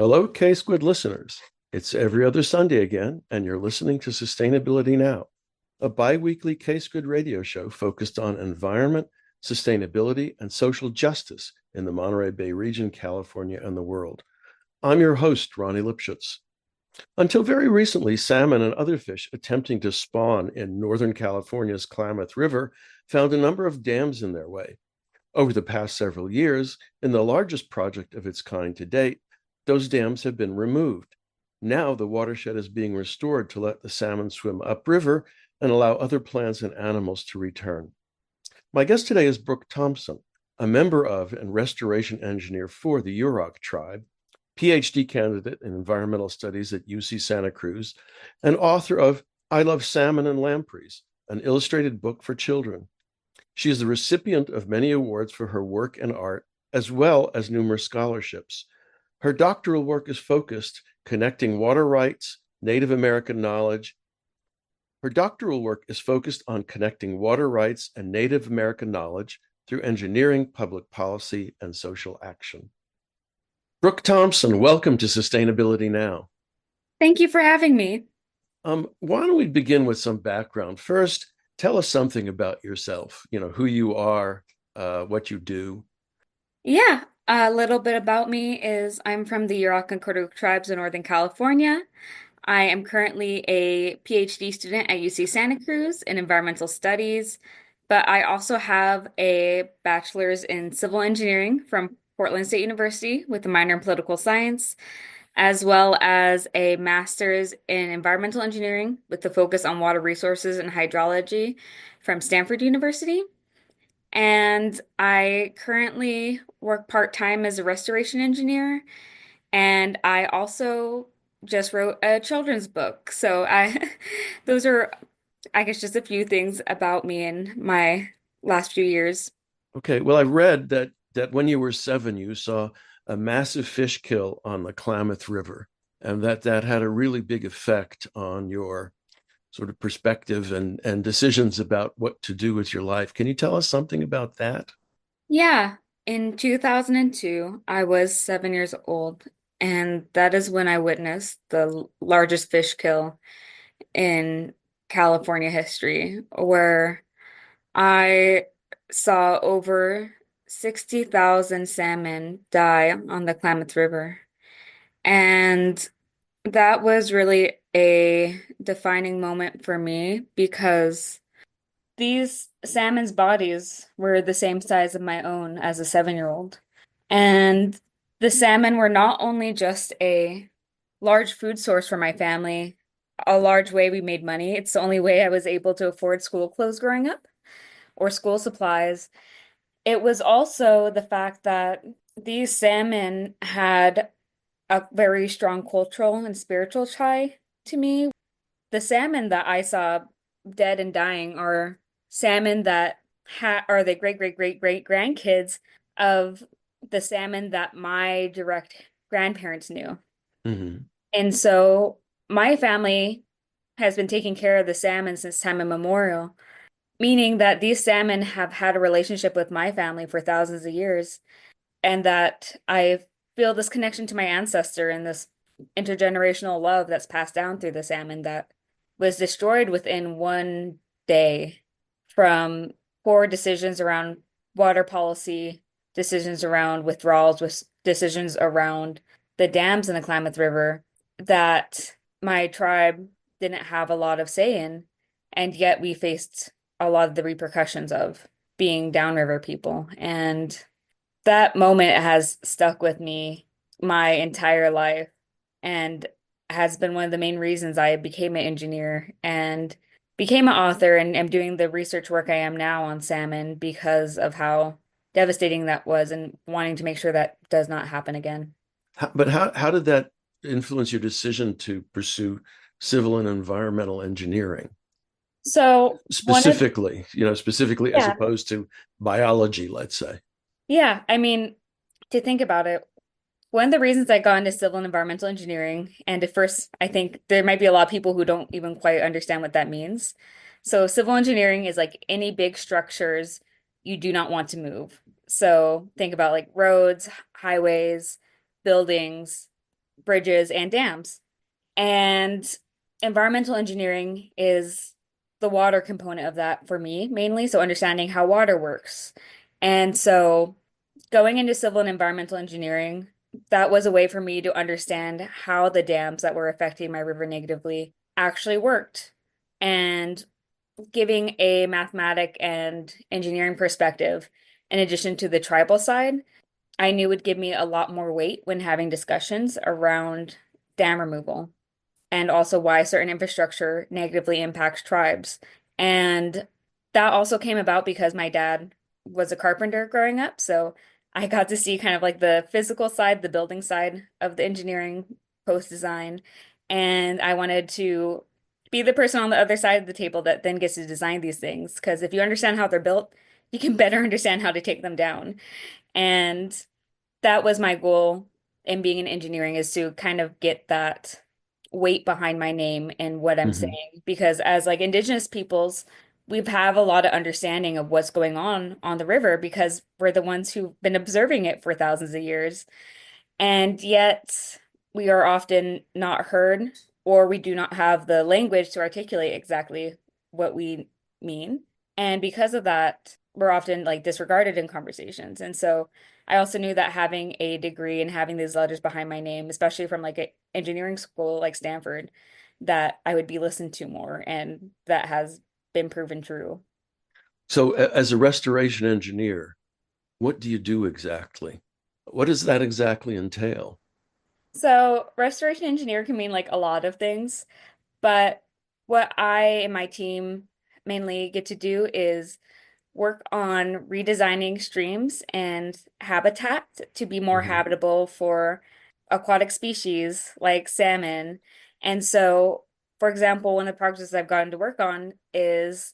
Hello, K Squid listeners. It's every other Sunday again, and you're listening to Sustainability Now, a bi weekly K Squid radio show focused on environment, sustainability, and social justice in the Monterey Bay region, California, and the world. I'm your host, Ronnie Lipschutz. Until very recently, salmon and other fish attempting to spawn in Northern California's Klamath River found a number of dams in their way. Over the past several years, in the largest project of its kind to date, those dams have been removed. Now the watershed is being restored to let the salmon swim upriver and allow other plants and animals to return. My guest today is Brook Thompson, a member of and restoration engineer for the Yurok tribe, PhD candidate in environmental studies at UC Santa Cruz, and author of I Love Salmon and Lampreys, an illustrated book for children. She is the recipient of many awards for her work and art, as well as numerous scholarships. Her doctoral work is focused connecting water rights, Native American knowledge. Her doctoral work is focused on connecting water rights and Native American knowledge through engineering, public policy, and social action. Brook Thompson, welcome to Sustainability Now. Thank you for having me. Why don't we begin with some background? First, tell us something about yourself, who you are, what you do. Yeah, a little bit about me is I'm from the Yurok and Karuk tribes in Northern California. I am currently a PhD student at UC Santa Cruz in environmental studies, but I also have a bachelor's in civil engineering from Portland State University with a minor in political science, as well as a master's in environmental engineering with the focus on water resources and hydrology from Stanford University. And I currently work part-time as a restoration engineer, and I also just wrote a children's book. So I those are, I guess, just a few things about me in my last few years. Okay, well, I read that when you were 7, you saw a massive fish kill on the Klamath River, and that had a really big effect on your sort of perspective and decisions about what to do with your life. Can you tell us something about that? Yeah, in 2002, I was 7 years old, and that is when I witnessed the largest fish kill in California history, where I saw over 60,000 salmon die on the Klamath River. And that was really a defining moment for me because these salmon's bodies were the same size of my own as a 7-year-old. And the salmon were not only just a large food source for my family, a large way we made money. It's the only way I was able to afford school clothes growing up or school supplies. It was also the fact that these salmon had a very strong cultural and spiritual tie to me. The salmon that I saw dead and dying are salmon that are the great great great great grandkids of the salmon that my direct grandparents knew. Mm-hmm. And so my family has been taking care of the salmon since time immemorial, meaning that these salmon have had a relationship with my family for thousands of years, and that I feel this connection to my ancestor and this intergenerational love that's passed down through the salmon that was destroyed within one day from poor decisions around water policy, decisions around withdrawals, with decisions around the dams in the Klamath River that my tribe didn't have a lot of say in, and yet we faced a lot of the repercussions of being downriver people. And that moment has stuck with me my entire life and has been one of the main reasons I became an engineer and became an author and am doing the research work I am now on salmon because of how devastating that was and wanting to make sure that does not happen again. But how did that influence your decision to pursue civil and environmental engineering So one of, specifically as yeah, opposed to biology, let's say? yeah, I mean, to think about it, one of the reasons I got into civil and environmental engineering, and at first, I think there might be a lot of people who don't even quite understand what that means. So, civil engineering is like any big structures you do not want to move. So, think about like roads, highways, buildings. bridges, and dams. And environmental engineering is the water component of that for me, mainly. So understanding how water works. And so going into civil and environmental engineering, that was a way for me to understand how the dams that were affecting my river negatively actually worked. And giving a mathematic and engineering perspective, in addition to the tribal side, I knew would give me a lot more weight when having discussions around dam removal and also why certain infrastructure negatively impacts tribes. And that also came about because my dad was a carpenter growing up. So I got to see kind of like the physical side, the building side of the engineering post design. And I wanted to be the person on the other side of the table that then gets to design these things. Because if you understand how they're built, you can better understand how to take them down. And that was my goal in being in engineering is to kind of get that weight behind my name and what I'm Hmm. saying. Because as like Indigenous peoples, we have a lot of understanding of what's going on the river because we're the ones who've been observing it for thousands of years. And yet we are often not heard, or we do not have the language to articulate exactly what we mean. And because of that, we're often like disregarded in conversations. And so I also knew that having a degree and having these letters behind my name, especially from like an engineering school like Stanford, that I would be listened to more. And that has been proven true. So, as a restoration engineer, what do you do exactly? What does that exactly entail? So restoration engineer can mean like a lot of things. But what I and my team mainly get to do is work on redesigning streams and habitat to be more Hmm. habitable for aquatic species like salmon. And so, for example, one of the projects I've gotten to work on is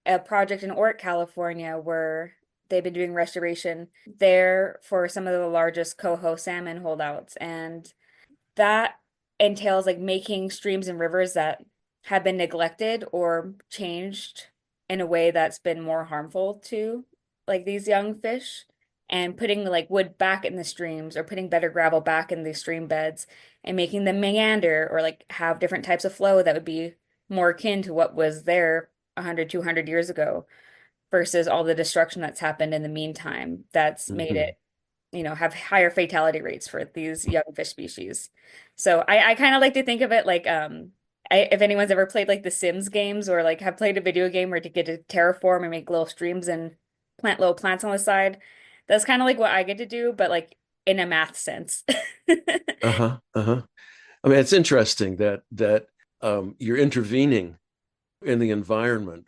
a project in Ort, California, where they've been doing restoration there for some of the largest coho salmon holdouts. And that entails like making streams and rivers that have been neglected or changed in a way that's been more harmful to like these young fish and putting like wood back in the streams or putting better gravel back in the stream beds and making them meander or like have different types of flow that would be more akin to what was there 100, 200 years ago versus all the destruction that's happened in the meantime that's made Hmm. it have higher fatality rates for these young fish species. So I kind of like to think of it like if anyone's ever played like the Sims games or like have played a video game where to get to terraform and make little streams and plant little plants on the side, that's kind of like what I get to do, but like in a math sense. Uh-huh. Uh-huh. I mean, it's interesting that you're intervening in the environment,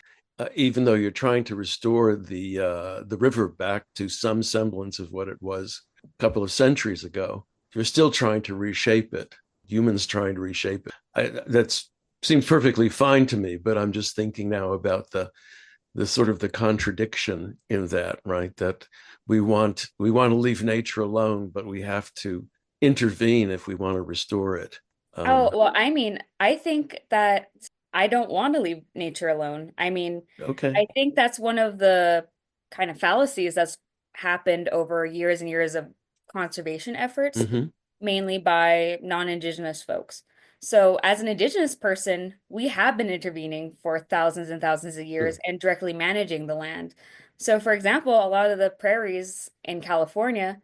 even though you're trying to restore the river back to some semblance of what it was a couple of centuries ago. You're still trying to reshape it. Humans trying to reshape it. That's seems perfectly fine to me, but I'm just thinking now about the sort of the contradiction in that, right? That we want to leave nature alone, but we have to intervene if we want to restore it. Oh, well, I mean, I think that I don't want to leave nature alone. I mean, Okay. I think that's one of the kind of fallacies that's happened over years and years of conservation efforts, Hmm. mainly by non-Indigenous folks. So, as an Indigenous person, we have been intervening for thousands and thousands of years Sure. and directly managing the land. So, for example, a lot of the prairies in California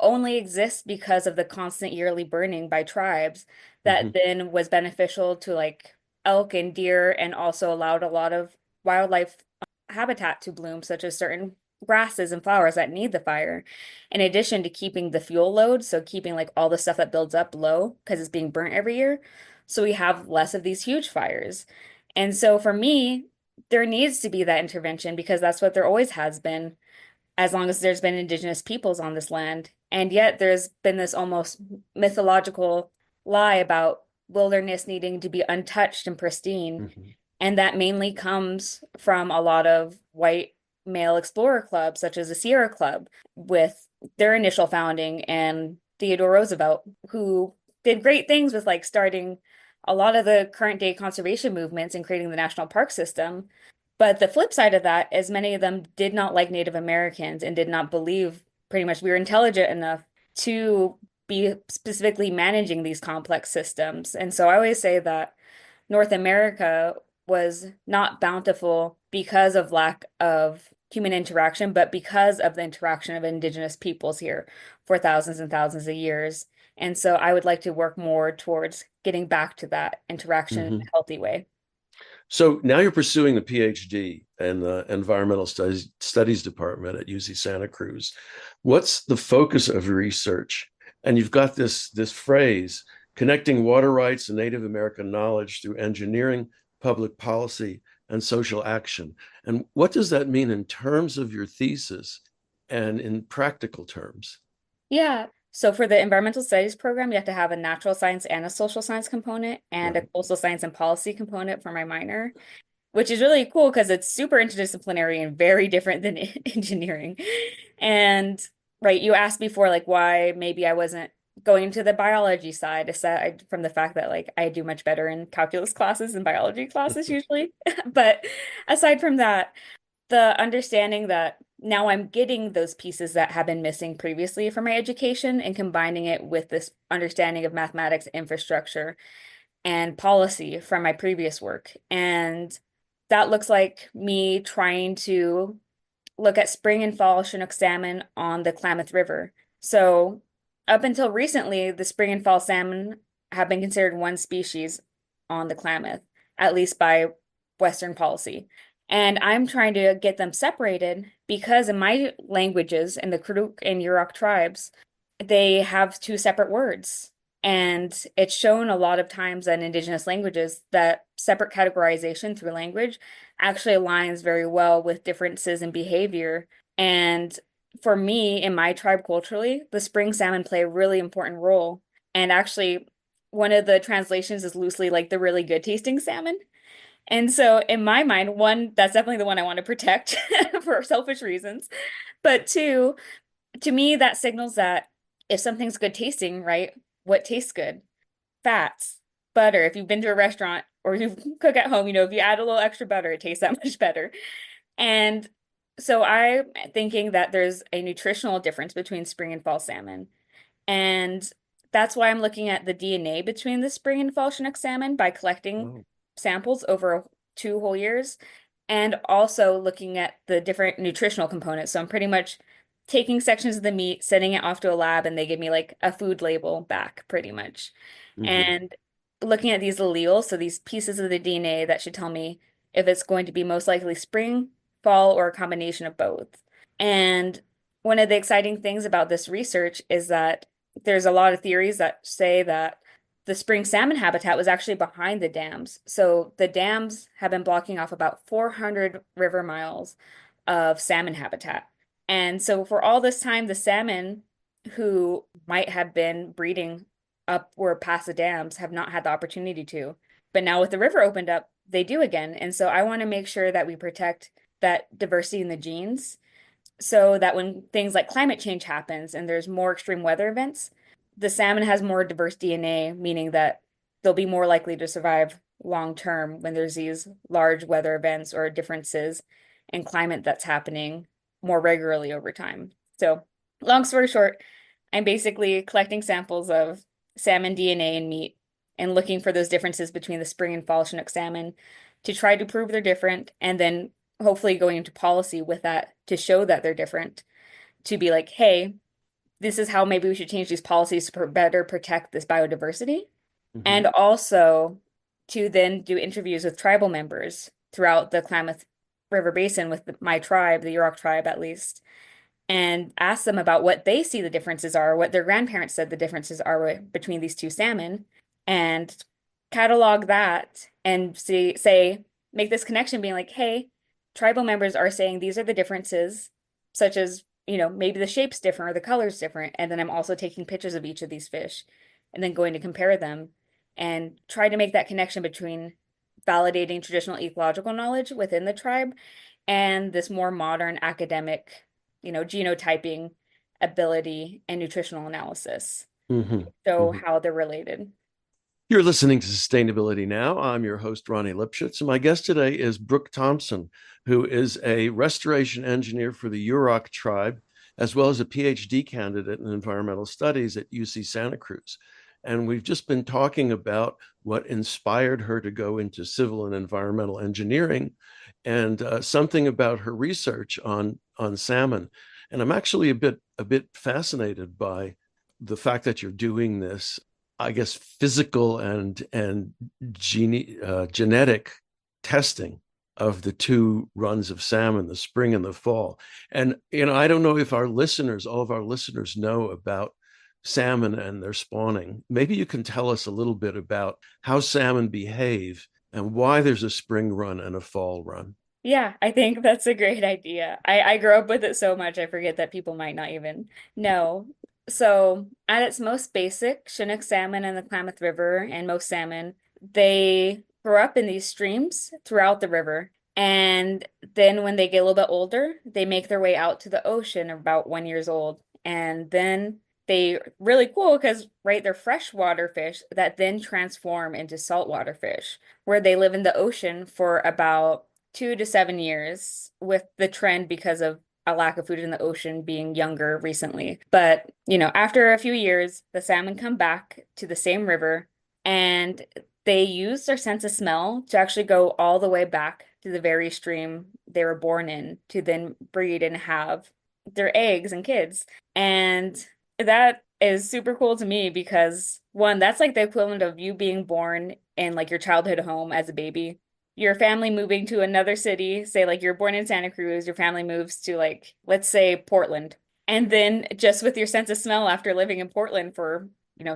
only exist because of the constant yearly burning by tribes that Hmm. then was beneficial to like elk and deer and also allowed a lot of wildlife habitat to bloom, such as certain grasses and flowers that need the fire, in addition to keeping the fuel load, so keeping like all the stuff that builds up low because it's being burnt every year. So we have less of these huge fires. And so for me, there needs to be that intervention because that's what there always has been as long as there's been indigenous peoples on this land. And yet there's been this almost mythological lie about wilderness needing to be untouched and pristine. Hmm. And that mainly comes from a lot of white male explorer clubs, such as the Sierra Club, with their initial founding and Theodore Roosevelt, who did great things with like starting a lot of the current day conservation movements and creating the national park system. But the flip side of that is many of them did not like Native Americans and did not believe pretty much we were intelligent enough to be specifically managing these complex systems. And so I always say that North America was not bountiful because of lack of human interaction, but because of the interaction of indigenous peoples here for thousands and thousands of years. And so I would like to work more towards getting back to that interaction in a Hmm. healthy way. So now you're pursuing the PhD in the Environmental Studies Department at UC Santa Cruz. What's the focus of your research? And you've got this phrase, connecting water rights and Native American knowledge through engineering, public policy, and social action. And what does that mean in terms of your thesis and in practical terms? Yeah. So for the environmental studies program, you have to have a natural science and a social science component and a Right. coastal science and policy component for my minor, which is really cool because it's super interdisciplinary and very different than engineering. And right, you asked before like why maybe I wasn't going into the biology side, aside from the fact that like I do much better in calculus classes and biology classes usually. But aside from that, the understanding that now I'm getting those pieces that have been missing previously from my education and combining it with this understanding of mathematics, infrastructure, and policy from my previous work. And that looks like me trying to look at spring and fall Chinook salmon on the Klamath River. So, up until recently, the spring and fall salmon have been considered one species on the Klamath, at least by Western policy. And I'm trying to get them separated because in my languages, in the Karuk and Yurok tribes, they have two separate words. And it's shown a lot of times in indigenous languages that separate categorization through language actually aligns very well with differences in behavior. And for me, in my tribe culturally, the spring salmon play a really important role. And actually, one of the translations is loosely like the really good tasting salmon. And so, in my mind, one, that's definitely the one I want to protect for selfish reasons. But two, to me, that signals that if something's good tasting, right, what tastes good? Fats, butter. If you've been to a restaurant or you cook at home, if you add a little extra butter, it tastes that much better. And so I'm thinking that there's a nutritional difference between spring and fall salmon. And that's why I'm looking at the DNA between the spring and fall Chinook salmon by collecting Oh. samples over 2 whole years and also looking at the different nutritional components. So I'm pretty much taking sections of the meat, sending it off to a lab, and they give me like a food label back pretty much. Hmm. And looking at these alleles, so these pieces of the DNA that should tell me if it's going to be most likely spring, fall, or a combination of both. And one of the exciting things about this research is that there's a lot of theories that say that the spring salmon habitat was actually behind the dams. So the dams have been blocking off about 400 river miles of salmon habitat. And so for all this time, the salmon who might have been breeding up or past the dams have not had the opportunity to. But now with the river opened up, they do again. And so I want to make sure that we protect that diversity in the genes so that when things like climate change happens and there's more extreme weather events, the salmon has more diverse DNA, meaning that they'll be more likely to survive long term when there's these large weather events or differences in climate that's happening more regularly over time. So, long story short, I'm basically collecting samples of salmon DNA and meat and looking for those differences between the spring and fall Chinook salmon to try to prove they're different and then hopefully going into policy with that to show that they're different, to be like, hey, this is how maybe we should change these policies to better protect this biodiversity. Hmm. And also to then do interviews with tribal members throughout the Klamath River Basin with my tribe, the Yurok tribe at least, and ask them about what they see the differences are, what their grandparents said the differences are between these two salmon, and catalog that and say, make this connection being like, hey, tribal members are saying these are the differences, such as, maybe the shape's different or the color's different. And then I'm also taking pictures of each of these fish and then going to compare them and try to make that connection between validating traditional ecological knowledge within the tribe and this more modern academic genotyping ability and nutritional analysis. Hmm. So Hmm. how they're related. You're listening to Sustainability Now. I'm your host, Ronnie Lipschitz, and my guest today is Brook Thompson, who is a restoration engineer for the Yurok tribe as well as a PhD candidate in environmental studies at UC Santa Cruz. And we've just been talking about what inspired her to go into civil and environmental engineering, and something about her research on salmon. And I'm actually a bit fascinated by the fact that you're doing this, I guess, physical and genetic testing of the two runs of salmon, the spring and the fall. And I don't know if all of our listeners know about salmon and their spawning. Maybe you can tell us a little bit about how salmon behave and why there's a spring run and a fall run. Yeah, I think that's a great idea. I grew up with it so much I forget that people might not even know. So, at its most basic, Chinook salmon in the Klamath River and most salmon, they grow up in these streams throughout the river. And then when they get a little bit older, they make their way out to the ocean about 1 years old. And then they really cool because, right, they're freshwater fish that then transform into saltwater fish, where they live in the ocean for about 2 to 7 years, with the trend because of a lack of food in the ocean being younger recently. But, after a few years, the salmon come back to the same river and they use their sense of smell to actually go all the way back to the very stream they were born in to then breed and have their eggs and kids. And that is super cool to me because, one, that's like the equivalent of you being born in like your childhood home as a baby, your family moving to another city, say like you're born in Santa Cruz, your family moves to, like, let's say Portland. And then just with your sense of smell after living in Portland for,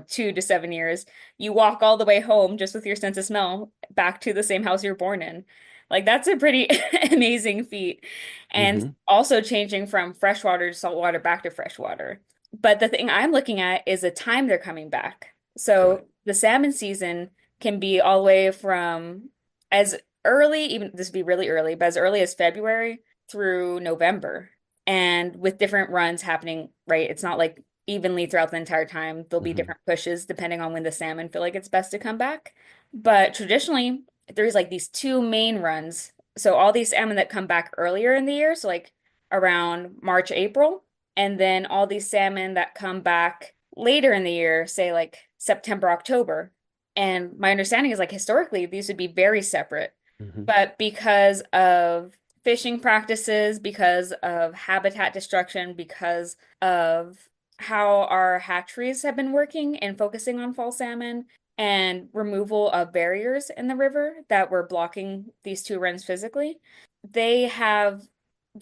2 to 7 years, you walk all the way home just with your sense of smell back to the same house you're born in. Like that's a pretty amazing feat. And Mm-hmm. also changing from freshwater to saltwater back to freshwater. But the thing I'm looking at is the time they're coming back. Right. So the salmon season can be all the way from as early, even this would be really early, but as early as February through November. And with different runs happening, right? It's not like evenly throughout the entire time. There'll be Mm-hmm. different pushes depending on when the salmon feel like it's best to come back. But traditionally, there's like these two main runs. So all these salmon that come back earlier in the year, so like around March, April, and then all these salmon that come back later in the year, say like September, October. And my understanding is like historically these would be very separate. Mm-hmm. But because of fishing practices, because of habitat destruction, because of how our hatcheries have been working and focusing on fall salmon and removal of barriers in the river that were blocking these two runs physically, they have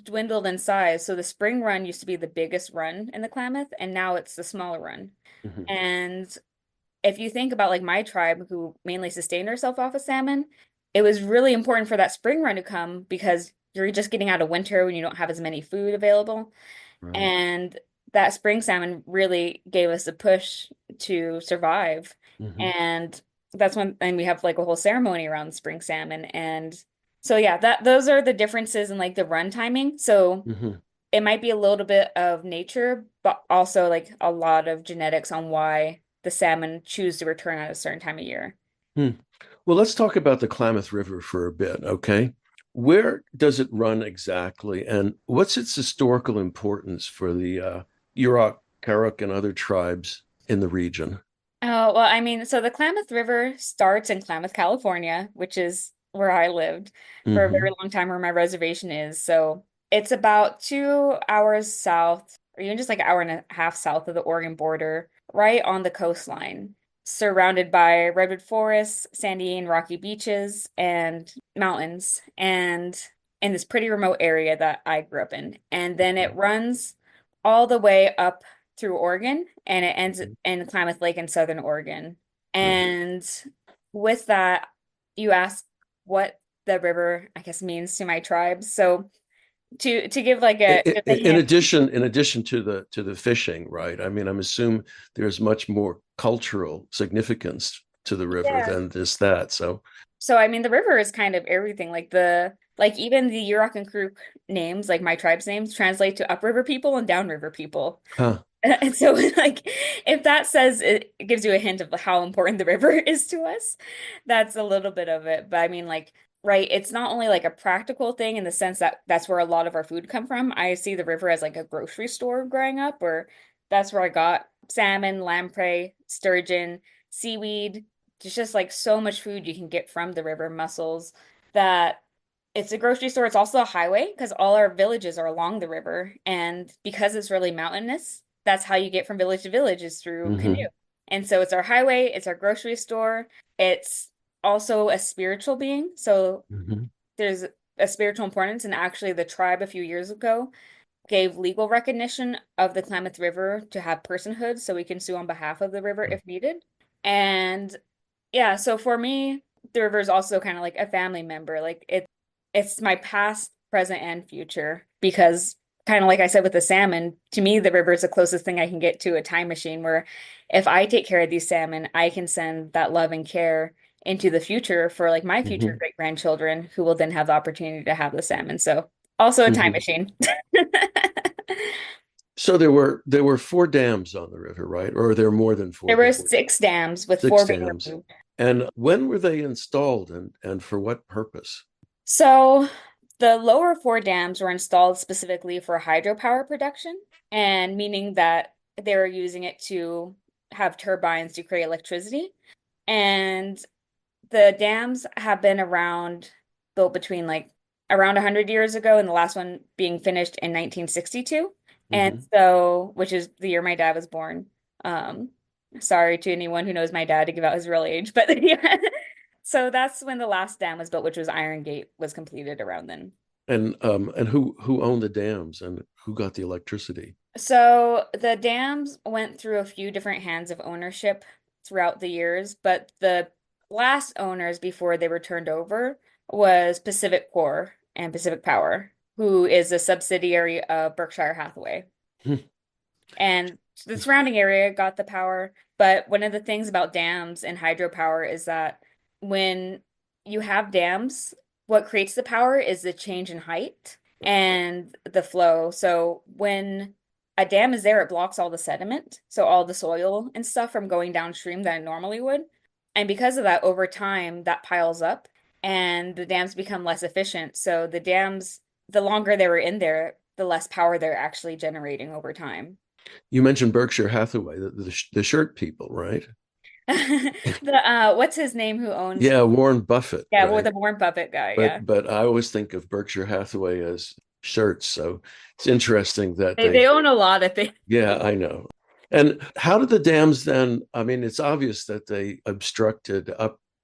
dwindled in size. So the spring run used to be the biggest run in the Klamath, and now it's the smaller run. Mm-hmm. And if you think about like my tribe who mainly sustained herself off of salmon, it was really important for that spring run to come because you're just getting out of winter when you don't have as many food available. Right. And that spring salmon really gave us a push to survive. Mm-hmm. And that's when, and we have like a whole ceremony around spring salmon. And so yeah, that those are the differences in like the run timing. So Mm-hmm. it might be a little bit of nature, but also like a lot of genetics on why the salmon choose to return at a certain time of year. Hmm. Well, let's talk about the Klamath River for a bit, okay? Where does it run exactly, and what's its historical importance for the Yurok, Karuk, and other tribes in the region? Oh, well, I mean, so the Klamath River starts in Klamath, California, which is where I lived for a very Mm-hmm. long time, where my reservation is. So it's about 2 hours south, or even just like an hour and a half south of the Oregon border, right on the coastline, surrounded by redwood forests, sandy and rocky beaches, and mountains, and in this pretty remote area that I grew up in. And then it runs all the way up through Oregon and it ends Mm-hmm. in Klamath Lake in southern Oregon. Right. And with that, you ask what the river, I guess, means to my tribe. So to give like a just a In hint, addition to the fishing, right? I mean, I'm assuming there's much more cultural significance to the river yeah. than just that. So, So I mean the river is kind of everything. Like even the Yurok and Karuk names, like my tribe's names, translate to upriver people and downriver people. huh. And so, like, if that says it gives you a hint of how important the river is to us, that's a little bit of it. But I mean, like, right, it's not only like a practical thing in the sense that that's where a lot of our food come from. I see the river as like a grocery store growing up, where that's where I got salmon, lamprey, sturgeon, seaweed. There's just like so much food you can get from the river, mussels, that it's a grocery store. It's also a highway because all our villages are along the river. And because it's really mountainous, that's how you get from village to village is through canoe. Hmm. And so it's our highway, it's our grocery store. It's also a spiritual being. So Hmm. there's a spiritual importance. And actually, the tribe a few years ago gave legal recognition of the Klamath River to have personhood so we can sue on behalf of the river if needed. And yeah, so for me, the river is also kind of like a family member. Like it's my past, present, and future because kind of like I said with the salmon, to me, the river is the closest thing I can get to a time machine where if I take care of these salmon, I can send that love and care into the future for like my future Hmm. great grandchildren who will then have the opportunity to have the salmon. So also a time Hmm. machine. So there were four dams on the river, right? Or are there more than four There were dams? 6 dams with Six four being dams. removed. And when were they installed and for what purpose? So the lower 4 dams were installed specifically for hydropower production, and meaning that they were using it to have turbines to create electricity. And the dams have been around, built between like around 100 years ago, and the last one being finished in 1962. And Hmm. so, which is the year my dad was born. Um, Sorry to anyone who knows my dad to give out his real age, but yeah. So that's when the last dam was built, which was Iron Gate was completed around then. And who owned the dams and who got the electricity? So the dams went through a few different hands of ownership throughout the years, but the last owners before they were turned over was Pacific Core and Pacific Power, who is a subsidiary of Berkshire Hathaway. And the surrounding area got the power. But one of the things about dams and hydropower is that when you have dams, what creates the power is the change in height and the flow. So when a dam is there, it blocks all the sediment, so all the soil and stuff from going downstream that it normally would. And because of that, over time, that piles up and the dams become less efficient. So the dams, the longer they were in there, the less power they're actually generating over time. You mentioned Berkshire Hathaway, the shirt people, right? The what's his name who owns Yeah, Warren Buffett, yeah, well right? the Warren Buffett guy, yeah. But I always think of Berkshire Hathaway as shirts. So it's interesting that They they, own a lot of things. yeah, I know. And how did the dams then? I mean, it's obvious that they obstructed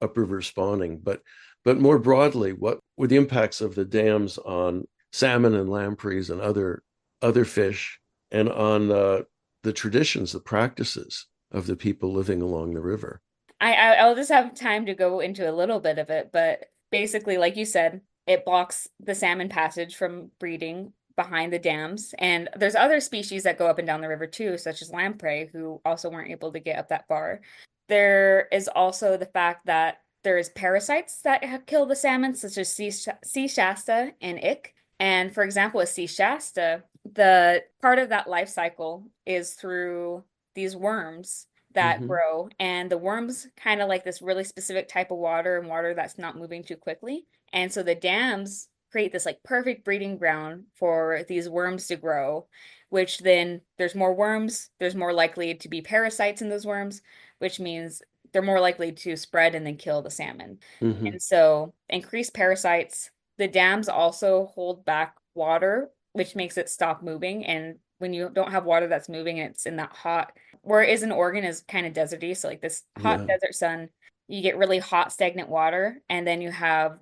upriver spawning, but more broadly, what were the impacts of the dams on salmon and lampreys and other fish, and on the traditions, the practices of the people living along the river? I'll just have time to go into a little bit of it, but basically, like you said, it blocks the salmon passage from breeding behind the dams. And there's other species that go up and down the river too, such as lamprey, who also weren't able to get up that far. There is also the fact that there's parasites that have killed the salmon, such as sea shasta and ick. And for example, with sea shasta, the part of that life cycle is through these worms that Hmm. grow, and the worms kind of like this really specific type of water and water that's not moving too quickly. And so the dams create this like perfect breeding ground for these worms to grow, which then there's more worms, there's more likely to be parasites in those worms, which means they're more likely to spread and then kill the salmon. Hmm. And so increased parasites, the dams also hold back water, which makes it stop moving. And when you don't have water that's moving, it's in that hot, where it is in Oregon is kind of deserty. So like this hot Yeah. desert sun, you get really hot, stagnant water, and then you have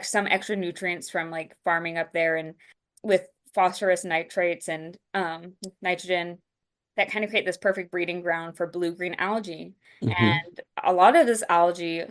some extra nutrients from like farming up there and with phosphorus nitrates and nitrogen that kind of create this perfect breeding ground for blue-green algae. Hmm. And a lot of this algae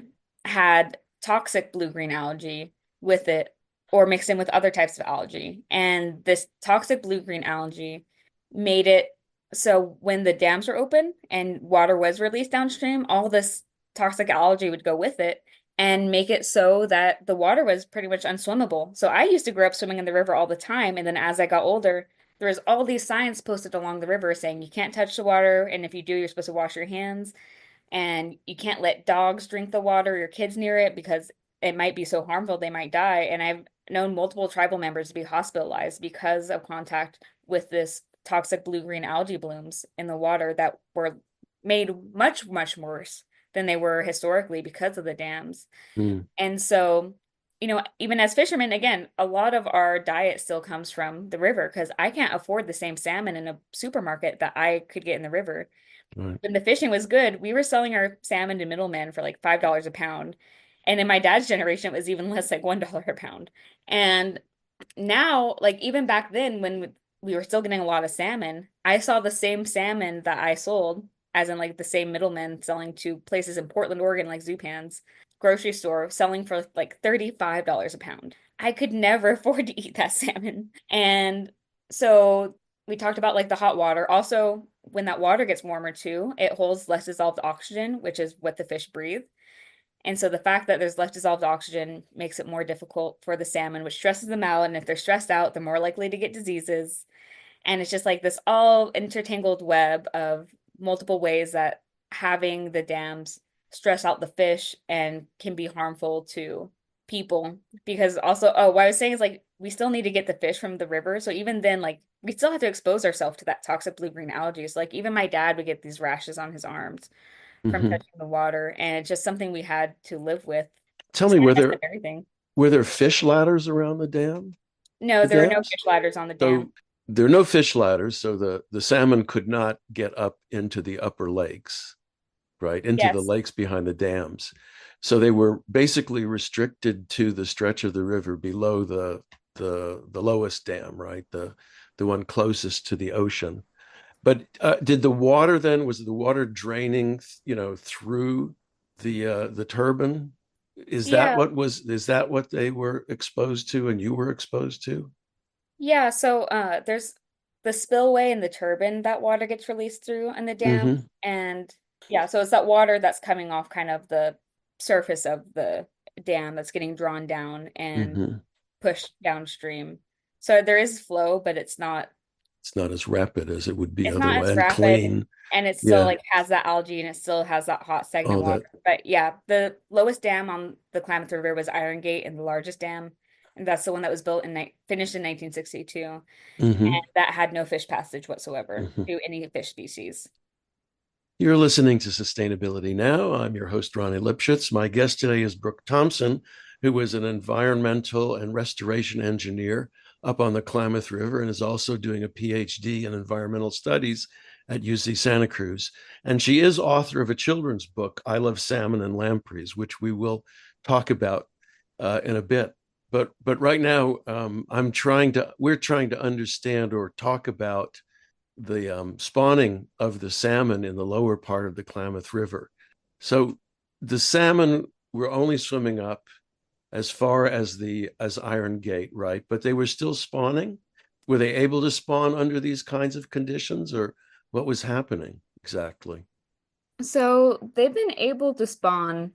had toxic blue-green algae with it or mixed in with other types of algae. And this toxic blue-green algae made it so when the dams were open and water was released downstream, all this toxic algae would go with it and make it so that the water was pretty much unswimmable. So I used to grow up swimming in the river all the time. And then as I got older, there was all these signs posted along the river saying you can't touch the water, and if you do, you're supposed to wash your hands, and you can't let dogs drink the water or your kids near it because it might be so harmful they might die. And I've known multiple tribal members to be hospitalized because of contact with this toxic blue-green algae blooms in the water that were made much, much worse than they were historically because of the dams. Mm, And so, even as fishermen, again, a lot of our diet still comes from the river because I can't afford the same salmon in a supermarket that I could get in the river. right. When the fishing was good, we were selling our salmon to middlemen for like $5 a pound. And in my dad's generation, it was even less, like $1 a pound. And now, like even back then, when we were still getting a lot of salmon, I saw the same salmon that I sold, as in like the same middlemen selling to places in Portland, Oregon, like Zupan's grocery store, selling for like $35 a pound. I could never afford to eat that salmon. And so we talked about like the hot water. Also, when that water gets warmer too, it holds less dissolved oxygen, which is what the fish breathe. And so the fact that there's less dissolved oxygen makes it more difficult for the salmon, which stresses them out. And if they're stressed out, they're more likely to get diseases. And it's just like this all intertangled web of multiple ways that having the dams stress out the fish and can be harmful to people. Because also, oh, what I was saying is like we still need to get the fish from the river. So even then, like we still have to expose ourselves to that toxic blue-green algae. So like even my dad would get these rashes on his arms from Hmm. touching the water, and it's just something we had to live with. Tell me, Same as with everything. were there fish ladders around No, the there were no dams? fish ladders on the dam. So there are no fish ladders, so the salmon could not get up into the upper lakes, right? Into the Yes. lakes behind the dams. So they were basically restricted to the stretch of the river below the lowest dam, right? The one closest to the ocean. But did the water then, was the water draining, through the turbine? Yeah. Is that what they were exposed to and you were exposed to? Yeah, so there's the spillway in the turbine that water gets released through in the dam. Mm-hmm. And yeah, so it's that water that's coming off kind of the surface of the dam that's getting drawn down and Mm-hmm. pushed downstream. So there is flow, but It's not as rapid as it would be it's not otherwise as and rapid, clean. and it still Yeah. like has that algae and it still has that hot stagnant All that. water. But yeah, the lowest dam on the Klamath River was Iron Gate, and the largest dam, and that's the one that was built in finished in 1962, and Mm-hmm. that had no fish passage whatsoever Mm-hmm. to any fish species. You're listening to Sustainability Now. I'm your host, Ronnie Lipschitz. My guest today is Brook Thompson, who is an environmental and restoration engineer up on the Klamath River and is also doing a PhD in environmental studies at UC Santa Cruz. And she is author of a children's book, I Love Salmon and Lampreys, which we will talk about in a bit. But right now, we're trying to understand or talk about the spawning of the salmon in the lower part of the Klamath River. So the salmon were only swimming up as far as the as Iron Gate, right? But they were still spawning. Were they able to spawn under these kinds of conditions, or what was happening exactly? So they've been able to spawn,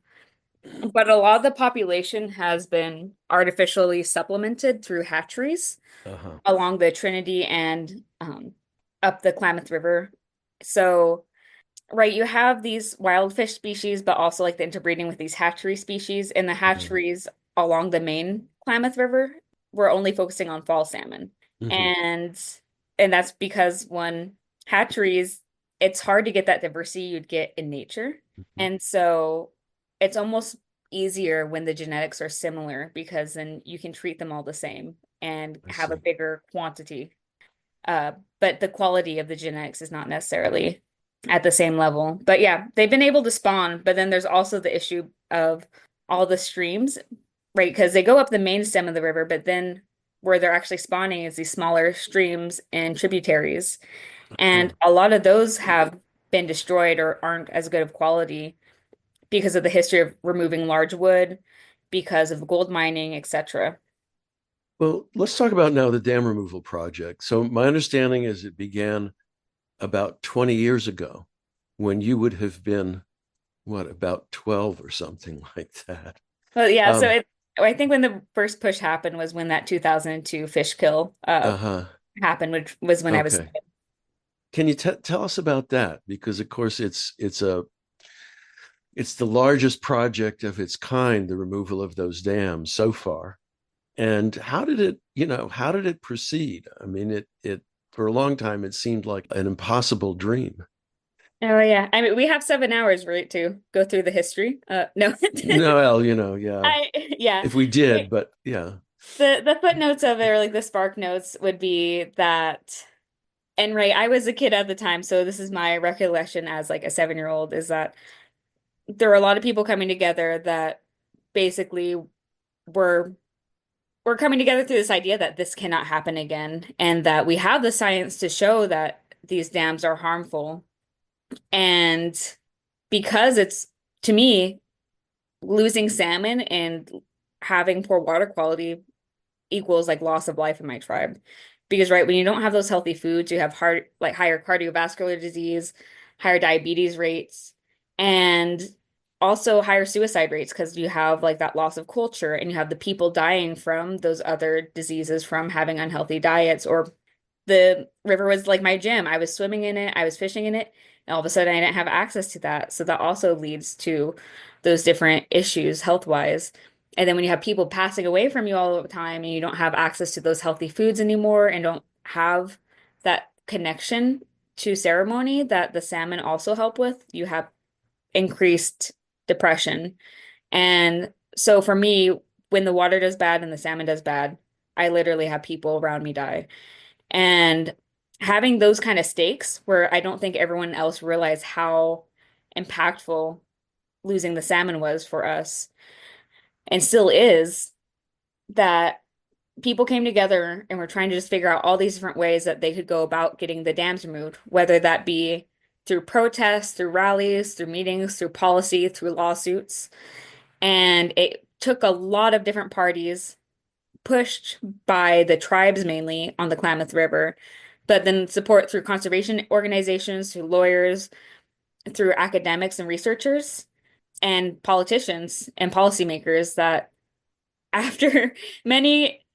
but a lot of the population has been artificially supplemented through hatcheries Uh-huh. along the Trinity and up the Klamath River. So, right, you have these wild fish species, but also like the interbreeding with these hatchery species. And the hatcheries along the main Klamath River, we're only focusing on fall salmon. Mm-hmm. And and that's because one hatcheries, it's hard to get that diversity you'd get in nature. Mm-hmm. And so it's almost easier when the genetics are similar because then you can treat them all the same and I have a see. bigger quantity. But the quality of the genetics is not necessarily at the same level. But yeah, they've been able to spawn, but then there's also the issue of all the streams, right? Because they go up the main stem of the river, but then where they're actually spawning is these smaller streams and tributaries. And Uh-huh. a lot of those have been destroyed or aren't as good of quality because of the history of removing large wood, because of gold mining, etc. Well, let's talk about now the dam removal project. So my understanding is it began about 20 years ago when you would have been what, about 12 or something like that. Well, yeah, so Um, I think when the first push happened was when that 2002 fish kill uh-huh. happened, which was when I was. Okay. Can you tell us about that? Because of course it's a it's the largest project of its kind, the removal of those dams so far. And how did it, how did it proceed? I mean, it for a long time it seemed like an impossible dream. Oh yeah. I mean, we have 7 hours, right, to go through the history. No. No, well, yeah, I yeah. if we did, but yeah. The footnotes of it, or like the spark notes, would be that, and right, I was a kid at the time, so this is my recollection as like a 7-year old, is that there were a lot of people coming together that basically were were coming together through this idea that this cannot happen again, and that we have the science to show that these dams are harmful. And because it's, to me, losing salmon and having poor water quality equals like loss of life in my tribe. Because right, when you don't have those healthy foods, you have higher cardiovascular disease, higher diabetes rates, and also higher suicide rates because you have like that loss of culture and you have the people dying from those other diseases from having unhealthy diets. Or the river was like my gym. I was swimming in it, I was fishing in it, and all of a sudden I didn't have access to that. So that also leads to those different issues health wise. And then when you have people passing away from you all the time and you don't have access to those healthy foods anymore and don't have that connection to ceremony that the salmon also help with, you have increased depression. And so for me, when the water does bad and the salmon does bad, I literally have people around me die. And having those kind of stakes where I don't think everyone else realized how impactful losing the salmon was for us and still is, that people came together and were trying to just figure out all these different ways that they could go about getting the dams removed, whether that be through protests, through rallies, through meetings, through policy, through lawsuits. And it took a lot of different parties pushed by the tribes mainly on the Klamath River, but then support through conservation organizations, through lawyers, through academics and researchers, and politicians and policymakers that after many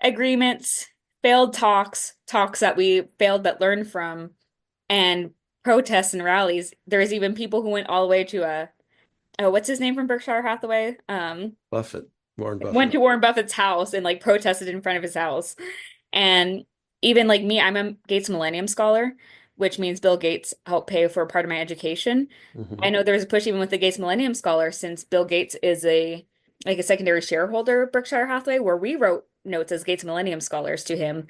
agreements, failed talks that we failed but learned from, and protests and rallies, there's even people who went all the way to oh, what's his name from Berkshire Hathaway? Buffett, Warren Went Buffett. to Warren Buffett's house and like protested in front of his house. And even like me, I'm a Gates Millennium Scholar, which means Bill Gates helped pay for part of my education. I Hmm. know there's a push even with the Gates Millennium Scholar since Bill Gates is a secondary shareholder of Berkshire Hathaway, where we wrote notes as Gates Millennium Scholars to him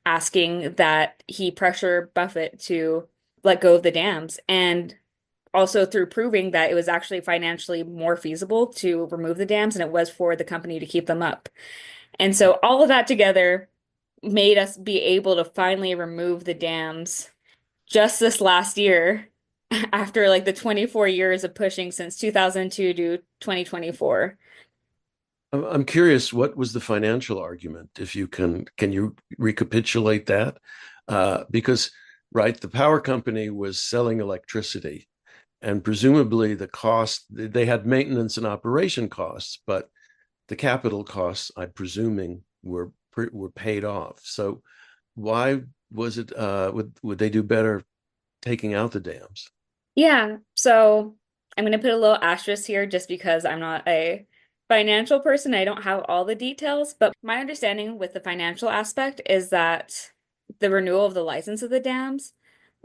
asking that he pressure Buffett to let go of the dams. And also through proving that it was actually financially more feasible to remove the dams than it was for the company to keep them up. And so all of that together made us be able to finally remove the dams just this last year after like the 24 years of pushing since 2002 to 2024. I'm curious, what was the financial argument? If you can you recapitulate that? Because, right, the power company was selling electricity, and presumably the cost, they had maintenance and operation costs, but the capital costs, I'm presuming, were paid off. So why was it, would they do better taking out the dams? Yeah, so I'm going to put a little asterisk here just because I'm not a financial person. I don't have all the details, but my understanding with the financial aspect is that the renewal of the license of the dams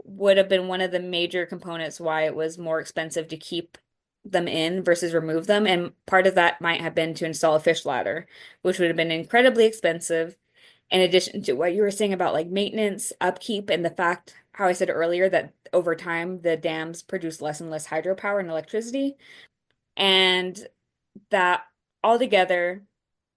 would have been one of the major components why it was more expensive to keep them in versus remove them. And part of that might have been to install a fish ladder, which would have been incredibly expensive in addition to what you were saying about like maintenance, upkeep, and the fact how I said earlier that over time the dams produce less and less hydropower and electricity, and that altogether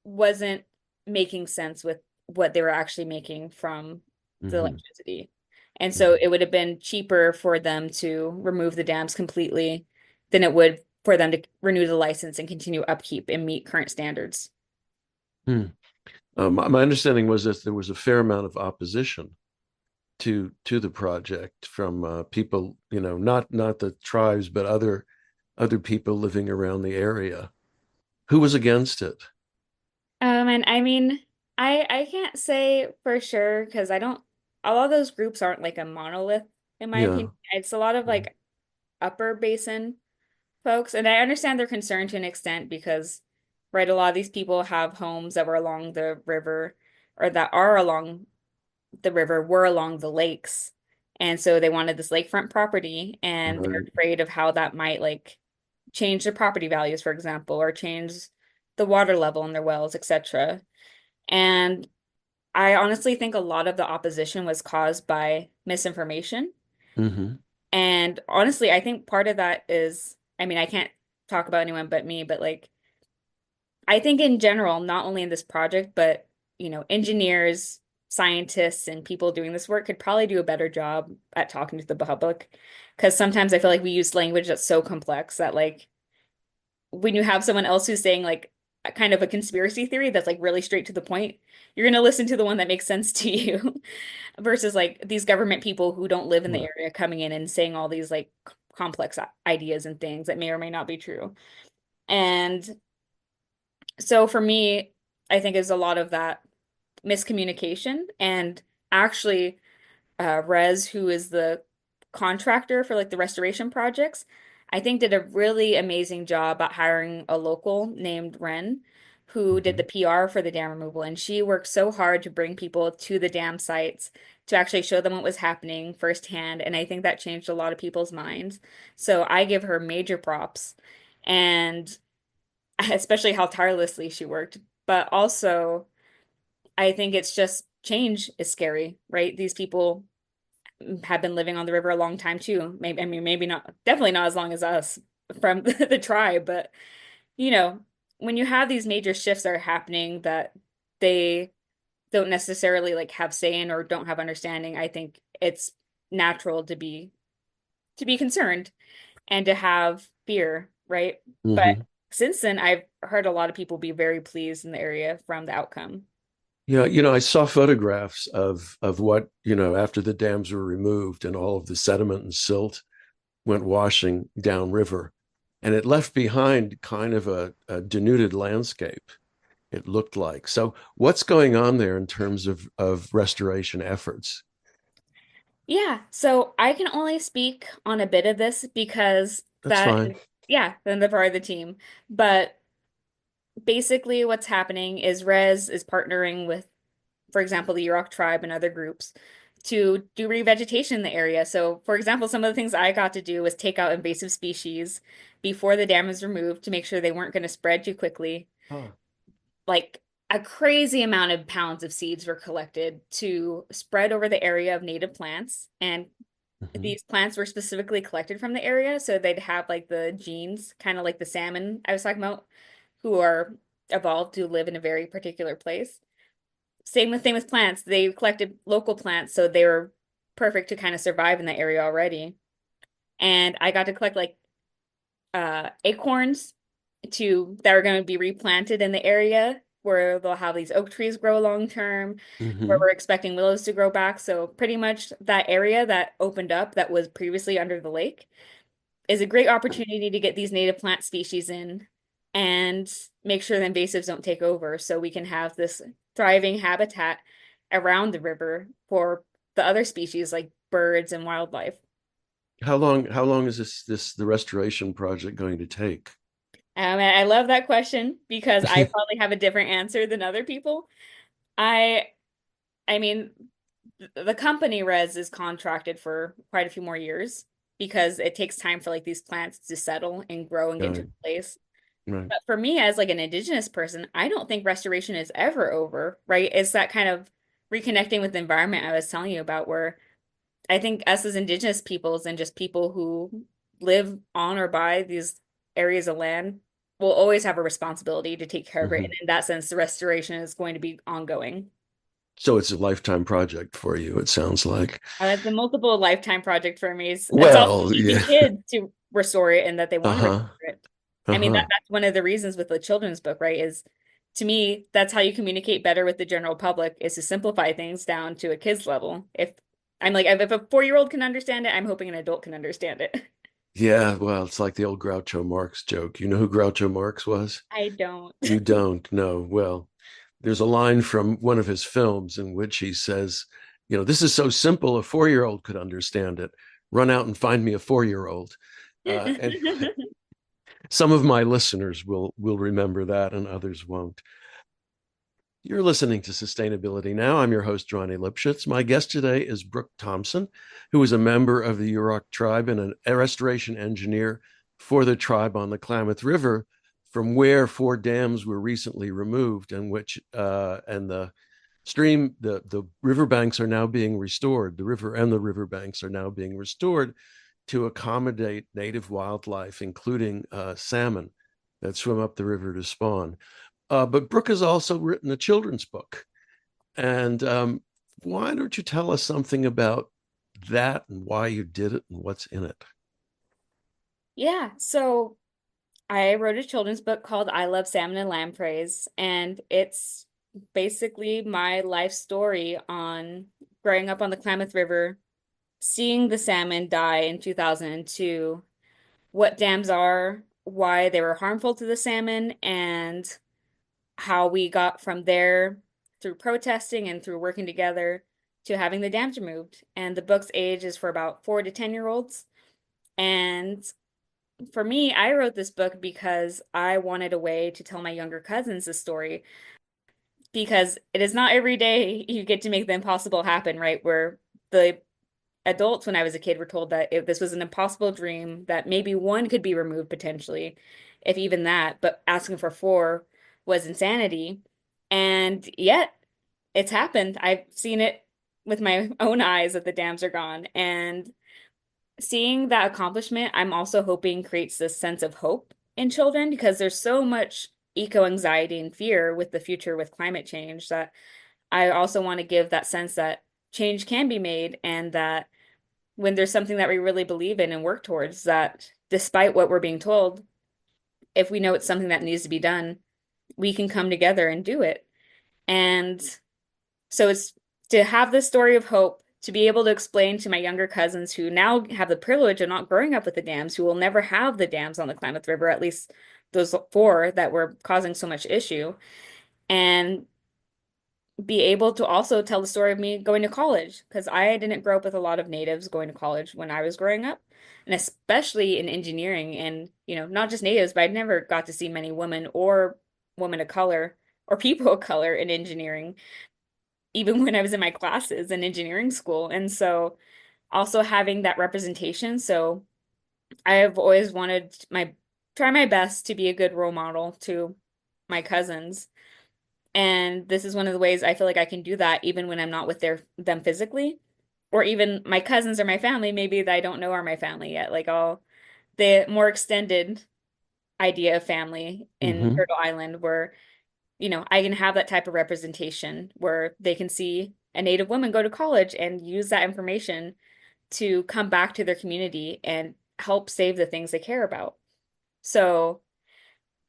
wasn't making sense with what they were actually making from the Hmm. electricity. And so Hmm. it would have been cheaper for them to remove the dams completely than it would for them to renew the license and continue upkeep and meet current standards. Hmm. My understanding was that there was a fair amount of opposition to the project from people, not the tribes, but other people living around the area. Who was against it? And I mean, I can't say for sure because I don't, a lot of those groups aren't like a monolith in my Yeah. opinion. It's a lot of Yeah. like upper basin folks, and I understand their concern to an extent because, right, a lot of these people have homes that were along the river or that are along the river, were along the lakes. And so they wanted this lakefront property, and they're Right. afraid of how that might like change their property values, for example, or change the water level in their wells, etc. And I honestly think a lot of the opposition was caused by misinformation. Hmm. And honestly, I think part of that is, I mean, I can't talk about anyone but me, but like, I think in general, not only in this project, but, engineers, scientists, and people doing this work could probably do a better job at talking to the public. Because sometimes I feel like we use language that's so complex that, like, when you have someone else who's saying, like, a kind of a conspiracy theory that's like really straight to the point, you're going to listen to the one that makes sense to you versus like these government people who don't live in the Right. area coming in and saying all these like complex ideas and things that may or may not be true. And so for me, I think is a lot of that miscommunication. And actually, Rez, who is the contractor for like the restoration projects, I think did a really amazing job at hiring a local named Ren, who did Hmm. the PR for the dam removal. And she worked so hard to bring people to the dam sites to actually show them what was happening firsthand. And I think that changed a lot of people's minds. So I give her major props. And especially how tirelessly she worked. But also, I think it's just change is scary, right? These people have been living on the river a long time too. Maybe, I mean, maybe not, definitely not as long as us from the tribe, but you know, when you have these major shifts that are happening that they don't necessarily like have say in or don't have understanding, I think it's natural to be concerned and to have fear, right? But Hmm. since then, I've heard a lot of people be very pleased in the area from the outcome. Yeah, I saw photographs of what, after the dams were removed and all of the sediment and silt went washing downriver. And it left behind kind of a denuded landscape, it looked like. So what's going on there in terms of restoration efforts? Yeah, so I can only speak on a bit of this because That's that fine. is, yeah, then the part of the team. But basically, what's happening is Res is partnering with, for example, the Yurok tribe and other groups to do revegetation in the area. So, for example, some of the things I got to do was take out invasive species before the dam was removed to make sure they weren't going to spread too quickly. Oh. Like a crazy amount of pounds of seeds were collected to spread over the area of native plants. And Hmm. these plants were specifically collected from the area. So they'd have like the genes, kind of like the salmon I was talking about, who are evolved to live in a very particular place. Same with plants. They collected local plants, so they were perfect to kind of survive in the area already. And I got to collect like acorns to that are going to be replanted in the area where they'll have these oak trees grow long term, where Hmm. we're expecting willows to grow back. So pretty much that area that opened up that was previously under the lake is a great opportunity to get these native plant species in and make sure the invasives don't take over so we can have this thriving habitat around the river for the other species like birds and wildlife. How long is this the restoration project going to take? And I love that question because I probably have a different answer than other people. I I mean, the company Res is contracted for quite a few more years because it takes time for like these plants to settle and grow and get into Right, place. right. But for me, as like an indigenous person, I don't think restoration is ever over, right? It's that kind of reconnecting with the environment I was telling you about, where I think us as indigenous peoples and just people who live on or by these areas of land will always have a responsibility to take care of it. And Hmm. in that sense, the restoration is going to be ongoing. So it's a lifetime project for you, it sounds like. It's a multiple lifetime project for me. It's also Well, teaching yeah. kids to restore it and that they want to Uh-huh. restore it. I mean, Uh-huh. that's one of the reasons with the children's book, right? Is to me, that's how you communicate better with the general public is to simplify things down to a kid's level. If I'm like, if a 4-year-old can understand it, I'm hoping an adult can understand it. Yeah, well, it's like the old Groucho Marx joke. You know who Groucho Marx was? I don't. You don't know. Well, there's a line from one of his films in which he says, this is so simple, a 4-year-old could understand it. Run out and find me a 4-year-old. Anyway, Some of my listeners will remember that, and others won't. You're listening to Sustainability Now. I'm your host, Johnny Lipschitz. My guest today is Brook Thompson, who is a member of the Yurok tribe and a restoration engineer for the tribe on the Klamath River, from where 4 dams were recently removed, and the stream, the riverbanks are now being restored. The river and the riverbanks are now being restored to accommodate native wildlife, including salmon that swim up the river to spawn. But Brooke has also written a children's book. And why don't you tell us something about that and why you did it and what's in it? Yeah, so I wrote a children's book called I Love Salmon and Lampreys, and it's basically my life story on growing up on the Klamath River, seeing the salmon die in 2002, what dams are, why they were harmful to the salmon, and how we got from there through protesting and through working together to having the dams removed. And the book's age is for about 4 to 10 year olds. And for me, I wrote this book because I wanted a way to tell my younger cousins the story because it is not every day you get to make the impossible happen, right? Where the adults, when I was a kid, were told that if this was an impossible dream, that maybe one could be removed potentially, if even that, but asking for four was insanity. And yet it's happened. I've seen it with my own eyes that the dams are gone. And seeing that accomplishment, I'm also hoping creates this sense of hope in children because there's so much eco anxiety and fear with the future with climate change that I also want to give that sense that change can be made and that when there's something that we really believe in and work towards, that despite what we're being told, if we know it's something that needs to be done, we can come together and do it. And so it's to have this story of hope, to be able to explain to my younger cousins who now have the privilege of not growing up with the dams, who will never have the dams on the Klamath River, at least those four that were causing so much issue, and be able to also tell the story of me going to college because I didn't grow up with a lot of natives going to college when I was growing up, and especially in engineering and, not just natives, but I never got to see many women or women of color or people of color in engineering, even when I was in my classes in engineering school. And so also having that representation. So I have always wanted try my best to be a good role model to my cousins. And this is one of the ways I feel like I can do that even when I'm not with them physically, or even my cousins or my family, maybe that I don't know are my family yet. Like all the more extended idea of family in Mm-hmm. Turtle Island where, I can have that type of representation where they can see a Native woman go to college and use that information to come back to their community and help save the things they care about. So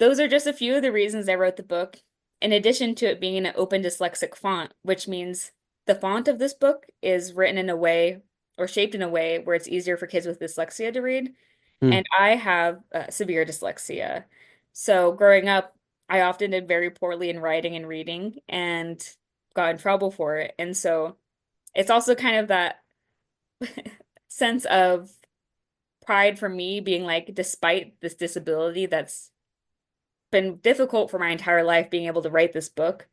those are just a few of the reasons I wrote the book, in addition to it being an open dyslexic font, which means the font of this book is written in a way or shaped in a way where it's easier for kids with dyslexia to read. Mm. And I have severe dyslexia. So growing up, I often did very poorly in writing and reading and got in trouble for it. And so it's also kind of that sense of pride for me being like, despite this disability that's been difficult for my entire life, being able to write this book,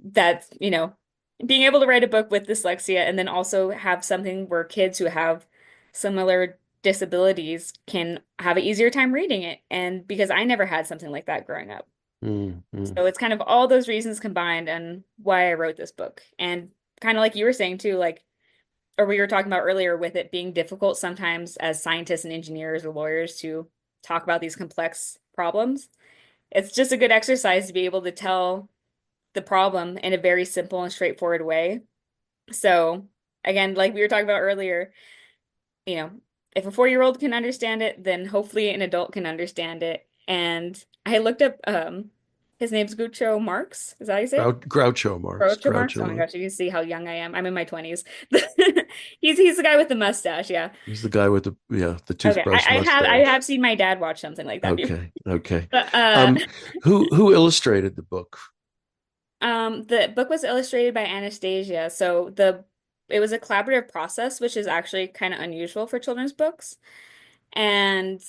that's, being able to write a book with dyslexia and then also have something where kids who have similar disabilities can have an easier time reading it. And because I never had something like that growing up. Mm-hmm. So it's kind of all those reasons combined and why I wrote this book. And kind of like you were saying too, like, or we were talking about earlier with it being difficult sometimes as scientists and engineers or lawyers to talk about these complex problems. It's just a good exercise to be able to tell the problem in a very simple and straightforward way. So, again, like we were talking about earlier, you know, if a 4 year old can understand it, then hopefully an adult can understand it. And I looked up his name's Groucho Marx. Is that how you say it? Groucho Marx. Groucho Marx. Groucho Oh my Marx. gosh, you can see how young I am. I'm in my 20s. He's the guy with the mustache, yeah. He's the guy with the Okay. I, toothbrush I have I mustache. have seen my dad watch something like that before. Okay, okay. But Who illustrated the book? the book was illustrated by Anastasia. So it was a collaborative process, which is actually kind of unusual for children's books. And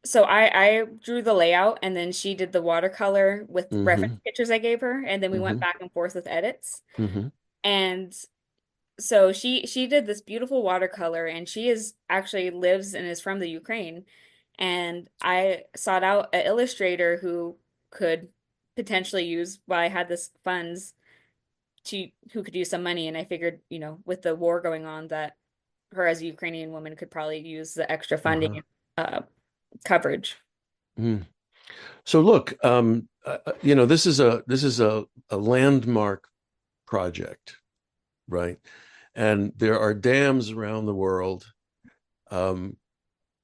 So I drew the layout and then she did the watercolor with reference Hmm. pictures I gave her, and then we went Hmm. back and forth with edits. Hmm. And so she did this beautiful watercolor, and she is actually lives and is from the Ukraine. And I sought out an illustrator who could potentially use while I had this funds to who could use some money. And I figured, with the war going on, that her as a Ukrainian woman could probably use the extra funding Uh-huh. and coverage. Mm. So look, this is a landmark project, right? And there are dams around the world um,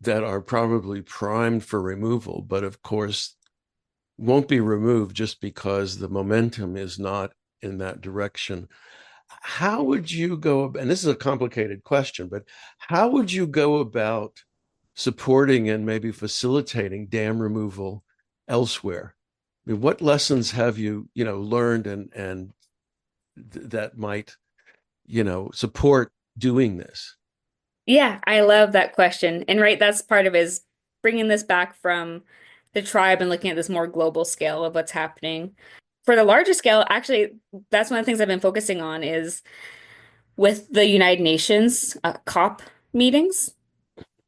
that are probably primed for removal, but of course won't be removed just because the momentum is not in that direction. How would you go, and this is a complicated question, but how would you go about supporting and maybe facilitating dam removal elsewhere? I mean, what lessons have you learned and that might, support doing this? Yeah, I love that question. And right, that's part of is bringing this back from the tribe and looking at this more global scale of what's happening. For the larger scale, actually, that's one of the things I've been focusing on is with the United Nations COP meetings.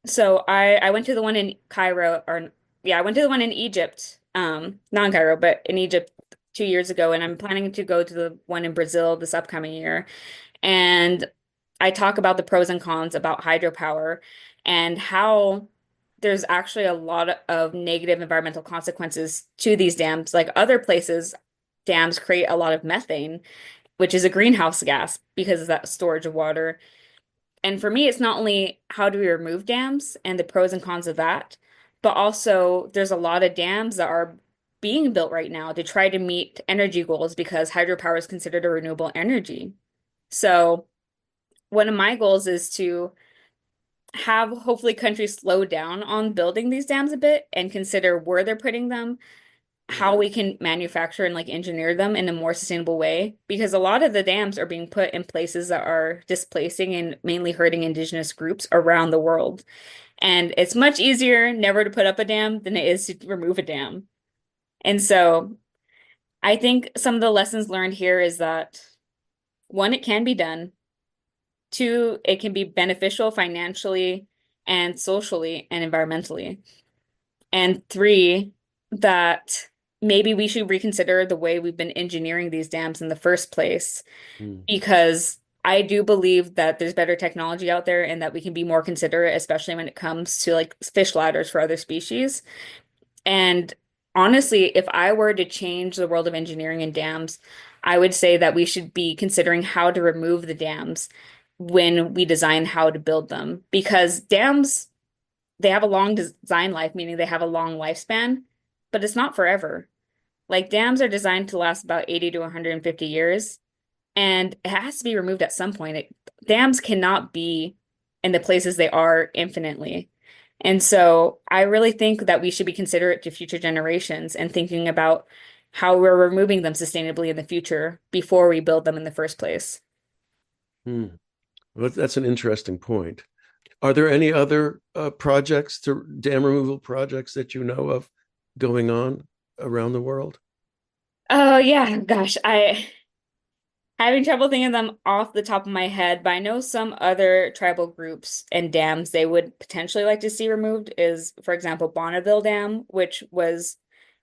So I went to the one in Cairo, or yeah, I went to the one in Egypt, not Cairo, but in Egypt 2 years ago, and I'm planning to go to the one in Brazil this upcoming year. And I talk about the pros and cons about hydropower and how there's actually a lot of negative environmental consequences to these dams. Like other places, dams create a lot of methane, which is a greenhouse gas because of that storage of water. And for me, it's not only how do we remove dams and the pros and cons of that, but also there's a lot of dams that are being built right now to try to meet energy goals because hydropower is considered a renewable energy. So one of my goals is to have hopefully countries slow down on building these dams a bit and consider where they're putting them, how we can manufacture and like engineer them in a more sustainable way. Because a lot of the dams are being put in places that are displacing and mainly hurting indigenous groups around the world. And it's much easier never to put up a dam than it is to remove a dam. And so I think some of the lessons learned here is that one, it can be done. Two, it can be beneficial financially and socially and environmentally. And three, that maybe we should reconsider the way we've been engineering these dams in the first place, Mm. because I do believe that there's better technology out there and that we can be more considerate, especially when it comes to like fish ladders for other species. And honestly, if I were to change the world of engineering and dams, I would say that we should be considering how to remove the dams when we design how to build them. Because dams, they have a long design life, meaning they have a long lifespan, but it's not forever. Like dams are designed to last about 80 to 150 years, and it has to be removed at some point. Dams cannot be in the places they are infinitely. And so I really think that we should be considerate to future generations and thinking about how we're removing them sustainably in the future before we build them in the first place. Mm. Well, that's an interesting point. Are there any other projects, to dam removal projects that you know of going on around the world? Oh yeah, gosh, I having trouble thinking of them off the top of my head, but I know some other tribal groups and dams they would potentially like to see removed is, for example, Bonneville Dam, which was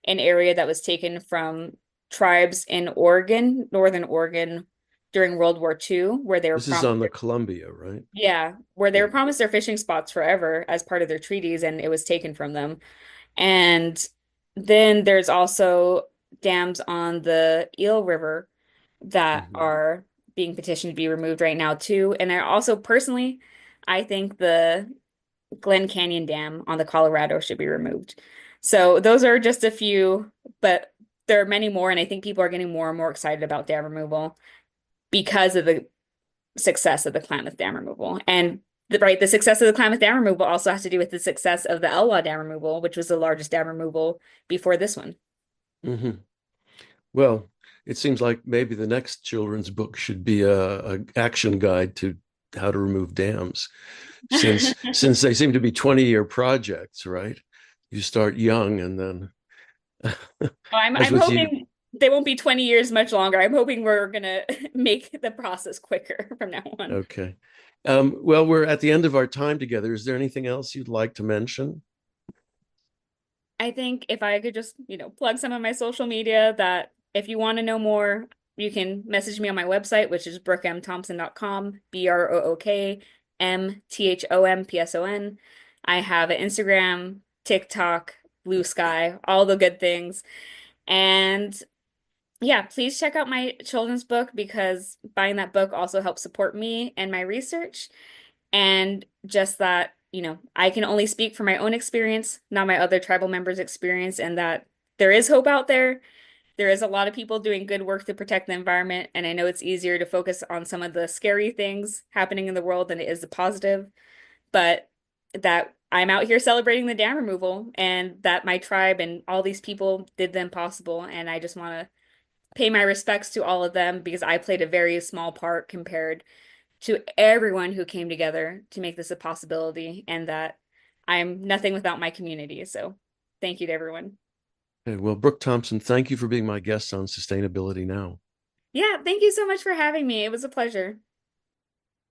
an area that was taken from tribes in Oregon, Northern Oregon, during World War II, where they were This is on promised, the Columbia, right? yeah, where they Yeah. were promised their fishing spots forever as part of their treaties, and it was taken from them. And then there's also dams on the Eel River that Hmm. are being petitioned to be removed right now too. And I also personally, I think the Glen Canyon Dam on the Colorado should be removed. So those are just a few, but there are many more, and I think people are getting more and more excited about dam removal because of the success of the Klamath Dam removal. And the success of the Klamath Dam removal also has to do with the success of the Elwha Dam removal, which was the largest dam removal before this one. Hmm. Well, it seems like maybe the next children's book should be a action guide to how to remove dams, since they seem to be 20-year projects, right? You start young, and then, as I'm with you, hoping they won't be 20 years much longer. I'm hoping we're gonna make the process quicker from now on. okay. Well, we're at the end of our time together. Is there anything else you'd like to mention? I think if I could just, plug some of my social media, that if you want to know more, you can message me on my website, which is brookmthompson.com, BrookMThompson. I have an Instagram, TikTok, Blue Sky, all the good things. And yeah, please check out my children's book because buying that book also helps support me and my research. And just that, I can only speak for my own experience, not my other tribal members' experience, and that there is hope out there. There is a lot of people doing good work to protect the environment, and I know it's easier to focus on some of the scary things happening in the world than it is the positive, but that I'm out here celebrating the dam removal and that my tribe and all these people did them possible, and I just want to pay my respects to all of them because I played a very small part compared to everyone who came together to make this a possibility, and that I'm nothing without my community. So thank you to everyone. Okay, well, Brook Thompson, thank you for being my guest on Sustainability Now. Yeah, thank you so much for having me. It was a pleasure.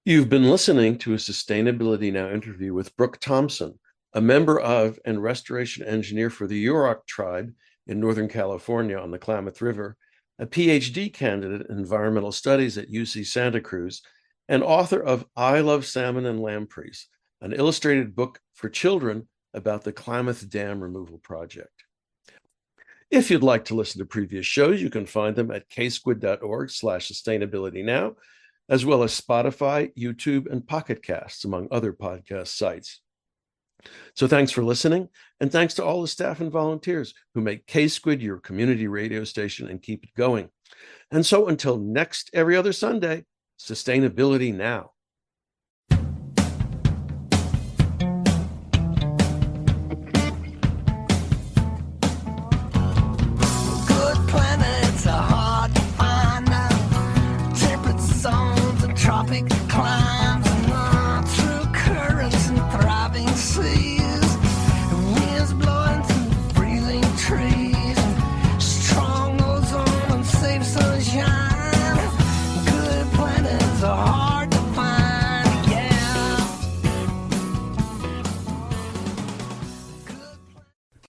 You've been listening to a Sustainability Now interview with Brook Thompson, a member of and restoration engineer for the Yurok tribe in Northern California on the Klamath River, a PhD candidate in environmental studies at UC Santa Cruz, and author of I Love Salmon and Lampreys, an illustrated book for children about the Klamath Dam Removal Project. If you'd like to listen to previous shows, you can find them at ksquid.org/sustainabilitynow, as well as Spotify, YouTube, and Pocket Casts, among other podcast sites. So thanks for listening, and thanks to all the staff and volunteers who make K-Squid your community radio station and keep it going. And so until next every other Sunday, Sustainability Now.